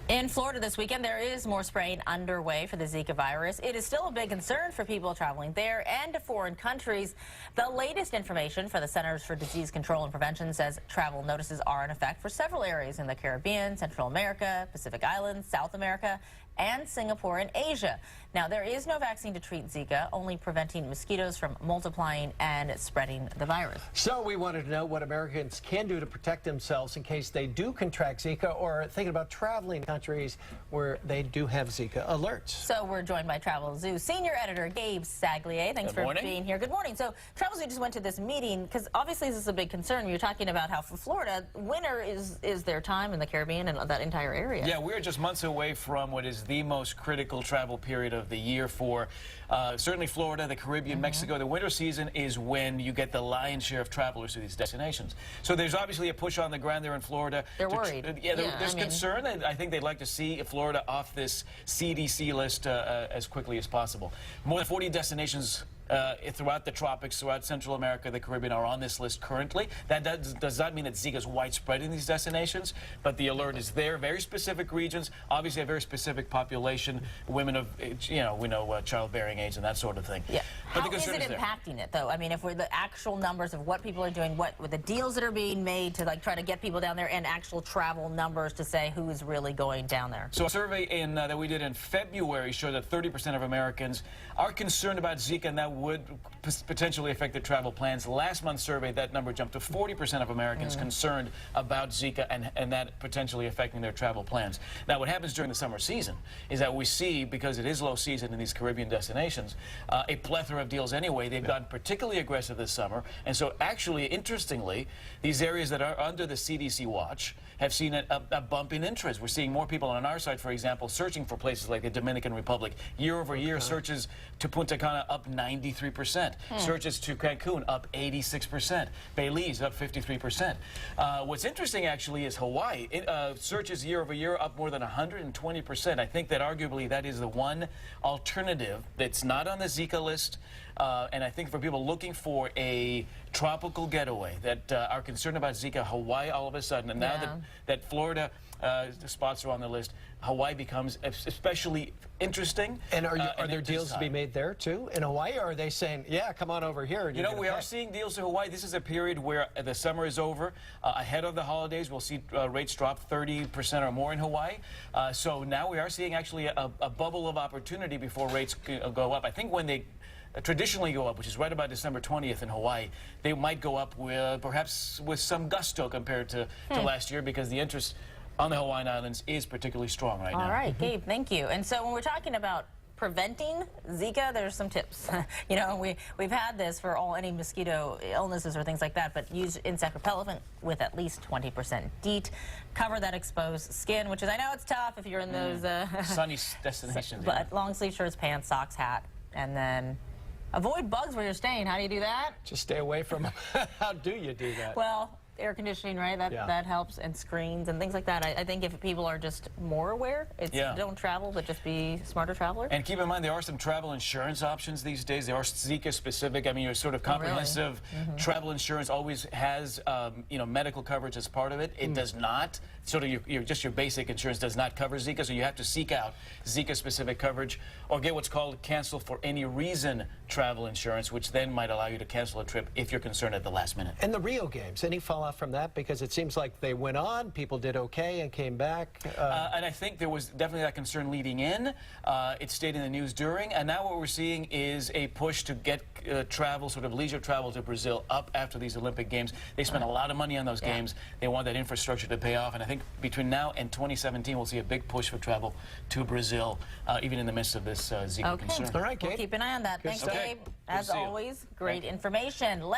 In Florida this weekend, there is more spraying underway for the Zika virus. It is still a big concern for people traveling there and to foreign countries. The latest information for the Centers for Disease Control and Prevention says travel notices are in effect for several areas in the Caribbean, Central America, Pacific Islands, South America, and Singapore and Asia. Now, there is no vaccine to treat Zika, only preventing mosquitoes from multiplying and spreading the virus. So we wanted to know what Americans can do to protect themselves in case they do contract Zika or are thinking about traveling to countries where they do have Zika alerts. So we're joined by Travelzoo Senior Editor Gabe Saglie. Thanks for being here. Good morning. So Travelzoo just went to this meeting because obviously this is a big concern. You're talking about how for Florida, winter is their time in the Caribbean and that entire area. Yeah, we're just months away from what is the most critical travel period of the year for certainly Florida, the Caribbean, Mexico. The winter season is when you get the lion's share of travelers to these destinations. So there's obviously a push on the ground there in Florida. They're worried. There's concern, and I think they'd like to see Florida off this CDC list as quickly as possible. More than 40 destinations throughout the tropics, throughout Central America, the Caribbean are on this list currently. That does not mean that Zika is widespread in these destinations, but the alert is there. Very specific regions, obviously a very specific population, women of, we know childbearing age and that sort of thing. Yeah. But How is it impacting it, though? I mean, if we're the actual numbers of what people are doing, what with the deals that are being made to try to get people down there, and actual travel numbers to say who is really going down there. So a survey that we did in February showed that 30% of Americans are concerned about Zika, and that would potentially affect their travel plans. Last month's survey, that number jumped to 40% of Americans concerned about Zika and that potentially affecting their travel plans. Now, what happens during the summer season is that we see, because it is low season in these Caribbean destinations, a plethora of deals anyway. They've gotten particularly aggressive this summer, and so actually, interestingly, these areas that are under the CDC watch have seen a bump in interest. We're seeing more people on our site, for example, searching for places like the Dominican Republic. Year over year, searches to Punta Cana up 93%. Searches to Cancun up 86%. Belize up 53%. What's interesting, actually, is Hawaii. Searches year over year up more than 120%. I think that arguably that is the one alternative that's not on the Zika list. And I think for people looking for a tropical getaway that are concerned about Zika, Hawaii all of a sudden, and now that Florida the spots are on the list, Hawaii becomes especially interesting. And are there deals to be made there too in Hawaii, or are they saying, yeah, come on over here? And we are seeing deals in Hawaii. This is a period where the summer is over. Ahead of the holidays, we'll see rates drop 30% or more in Hawaii. So now we are seeing actually a bubble of opportunity before rates go up. I think when they traditionally go up, which is right about December 20th in Hawaii, they might go up perhaps with some gusto compared to last year, because the interest on the Hawaiian Islands is particularly strong right now. All right, Gabe, thank you. And so when we're talking about preventing Zika, there's some tips. We've had this for any mosquito illnesses or things like that, but use insect repellent with at least 20% DEET. Cover that exposed skin, which is, I know it's tough if you're in those sunny destinations. But long sleeve shirts, pants, socks, hat, and then avoid bugs where you're staying. How do you do that? Just stay away from them. How do you do that? Well, air conditioning, right? That helps, and screens and things like that. I think if people are just more aware, don't travel, but just be smarter travelers. And keep in mind, there are some travel insurance options these days. They are Zika specific. I mean, your sort of comprehensive travel insurance always has medical coverage as part of it. It does not. Sort of your basic insurance does not cover Zika, so you have to seek out Zika-specific coverage or get what's called cancel for any reason travel insurance, which then might allow you to cancel a trip if you're concerned at the last minute. And the Rio games, any fallout from that? Because it seems like they went on, people did okay and came back. And I think there was definitely that concern leading in. It stayed in the news during, and now what we're seeing is a push to get travel, sort of leisure travel to Brazil up after these Olympic Games. They spent a lot of money on those games. They want that infrastructure to pay off, and I think between now and 2017, we'll see a big push for travel to Brazil, even in the midst of this Zika concern. All right, Gabe. We'll keep an eye on that. Thanks, Gabe. As always, great information.